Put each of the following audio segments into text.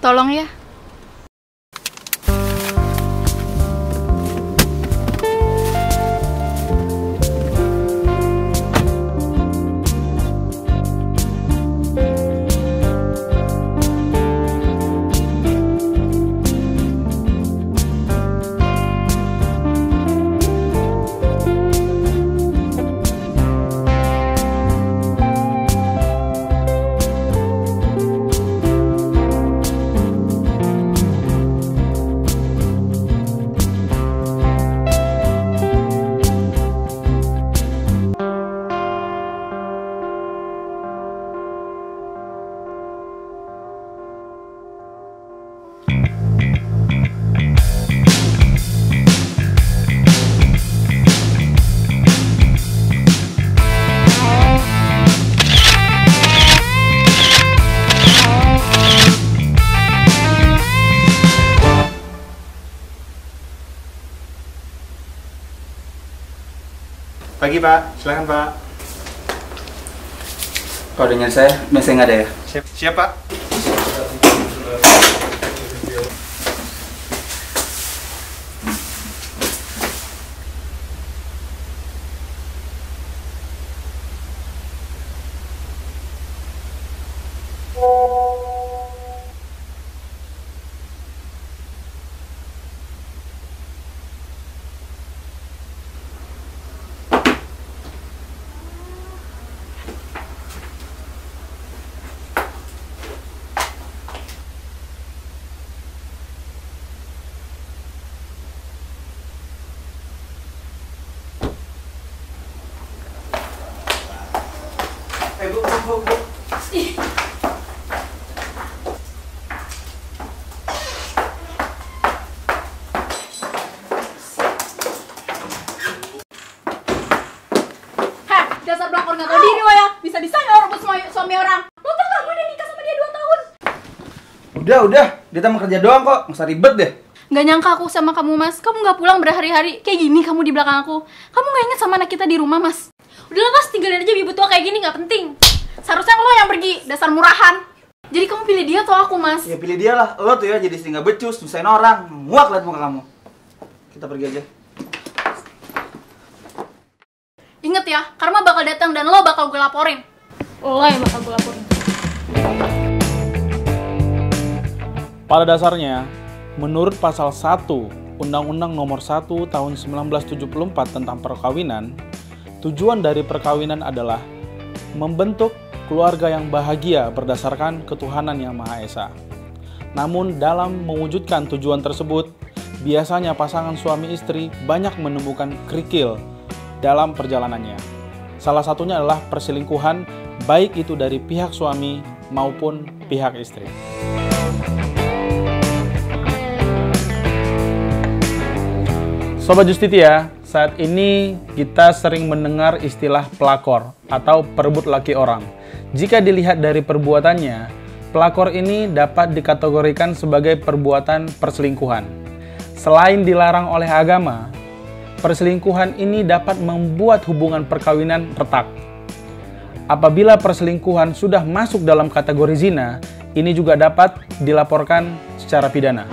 Tolong ya. Pagi Pak, silakan Pak. Kalau dengan saya, biasanya nggak ada ya? Siap Pak. Bu. Heh, dasar pelakor nggak tahu diri lo ya. Bisa-bisanya orang buat suami orang. Lo tau gak gue udah nikah sama dia 2 tahun? Udah, dia tak mau kerja doang kok, nggak usah ribet deh. Gak nyangka aku sama kamu, Mas. Kamu gak pulang berhari-hari. Kayak gini kamu di belakang aku. Kamu gak inget sama anak kita di rumah, Mas? Udahlah Mas, tinggalin aja ibu tua kayak gini, gak penting. Seharusnya lo yang pergi, dasar murahan. Jadi kamu pilih dia atau aku, Mas? Ya pilih dia lah, lo tuh ya jadi istri nggak becus, nyusahin orang, muak liat muka kamu. Kita pergi aja. Ingat ya, karma bakal datang dan lo bakal gue laporin. Lo yang bakal gue laporin. Pada dasarnya, menurut pasal 1 Undang-Undang Nomor 1 Tahun 1974 tentang perkawinan, tujuan dari perkawinan adalah membentuk keluarga yang bahagia berdasarkan ketuhanan yang Maha Esa. Namun dalam mewujudkan tujuan tersebut, biasanya pasangan suami istri banyak menemukan kerikil dalam perjalanannya. Salah satunya adalah perselingkuhan, baik itu dari pihak suami maupun pihak istri. Sobat Justitia, saat ini kita sering mendengar istilah pelakor atau perebut laki orang. Jika dilihat dari perbuatannya, pelakor ini dapat dikategorikan sebagai perbuatan perselingkuhan. Selain dilarang oleh agama, perselingkuhan ini dapat membuat hubungan perkawinan retak. Apabila perselingkuhan sudah masuk dalam kategori zina, ini juga dapat dilaporkan secara pidana.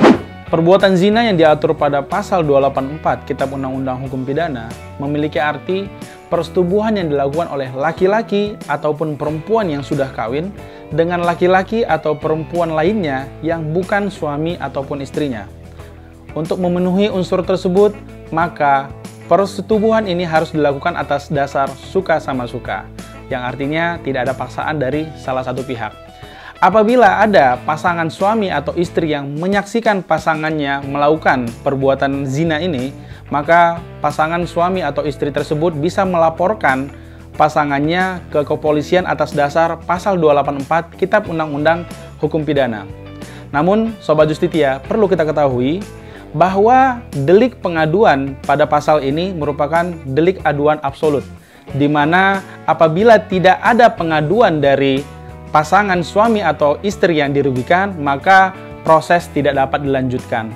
Perbuatan zina yang diatur pada pasal 284 Kitab Undang-Undang Hukum Pidana memiliki arti persetubuhan yang dilakukan oleh laki-laki ataupun perempuan yang sudah kawin dengan laki-laki atau perempuan lainnya yang bukan suami ataupun istrinya. Untuk memenuhi unsur tersebut, maka persetubuhan ini harus dilakukan atas dasar suka sama suka, yang artinya tidak ada paksaan dari salah satu pihak. Apabila ada pasangan suami atau istri yang menyaksikan pasangannya melakukan perbuatan zina ini, maka pasangan suami atau istri tersebut bisa melaporkan pasangannya ke kepolisian atas dasar pasal 284 Kitab Undang-Undang Hukum Pidana. Namun, Sobat Justitia, perlu kita ketahui bahwa delik pengaduan pada pasal ini merupakan delik aduan absolut, di mana apabila tidak ada pengaduan dari pasangan suami atau istri yang dirugikan, maka proses tidak dapat dilanjutkan.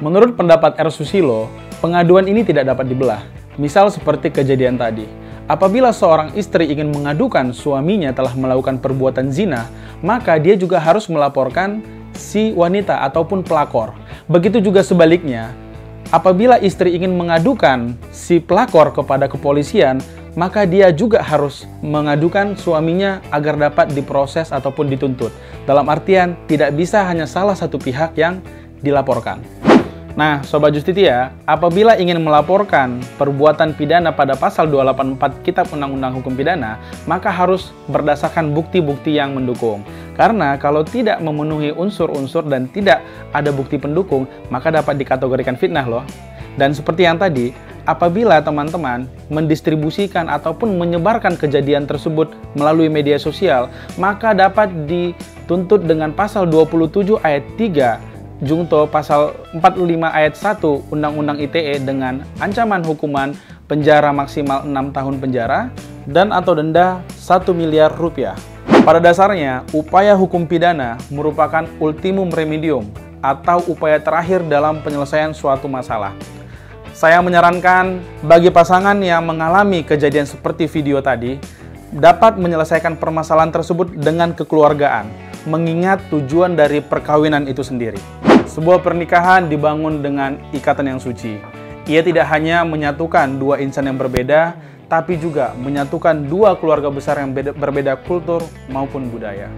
Menurut pendapat R. Susilo, pengaduan ini tidak dapat dibelah. Misal seperti kejadian tadi, apabila seorang istri ingin mengadukan suaminya telah melakukan perbuatan zina, maka dia juga harus melaporkan si wanita ataupun pelakor. Begitu juga sebaliknya, apabila istri ingin mengadukan si pelakor kepada kepolisian, maka dia juga harus mengadukan suaminya agar dapat diproses ataupun dituntut. Dalam artian, tidak bisa hanya salah satu pihak yang dilaporkan. Nah, Sobat Justitia, apabila ingin melaporkan perbuatan pidana pada pasal 284 Kitab Undang-Undang Hukum Pidana, maka harus berdasarkan bukti-bukti yang mendukung. Karena kalau tidak memenuhi unsur-unsur dan tidak ada bukti pendukung, maka dapat dikategorikan fitnah loh. Dan seperti yang tadi, apabila teman-teman mendistribusikan ataupun menyebarkan kejadian tersebut melalui media sosial, maka dapat dituntut dengan pasal 27 ayat 3 Jungto pasal 45 ayat 1 Undang-Undang ITE dengan ancaman hukuman penjara maksimal 6 tahun penjara dan atau denda 1 miliar rupiah. Pada dasarnya, upaya hukum pidana merupakan ultimum remedium atau upaya terakhir dalam penyelesaian suatu masalah. Saya menyarankan bagi pasangan yang mengalami kejadian seperti video tadi, dapat menyelesaikan permasalahan tersebut dengan kekeluargaan, mengingat tujuan dari perkawinan itu sendiri. Sebuah pernikahan dibangun dengan ikatan yang suci. Ia tidak hanya menyatukan dua insan yang berbeda, tapi juga menyatukan dua keluarga besar yang berbeda kultur maupun budaya.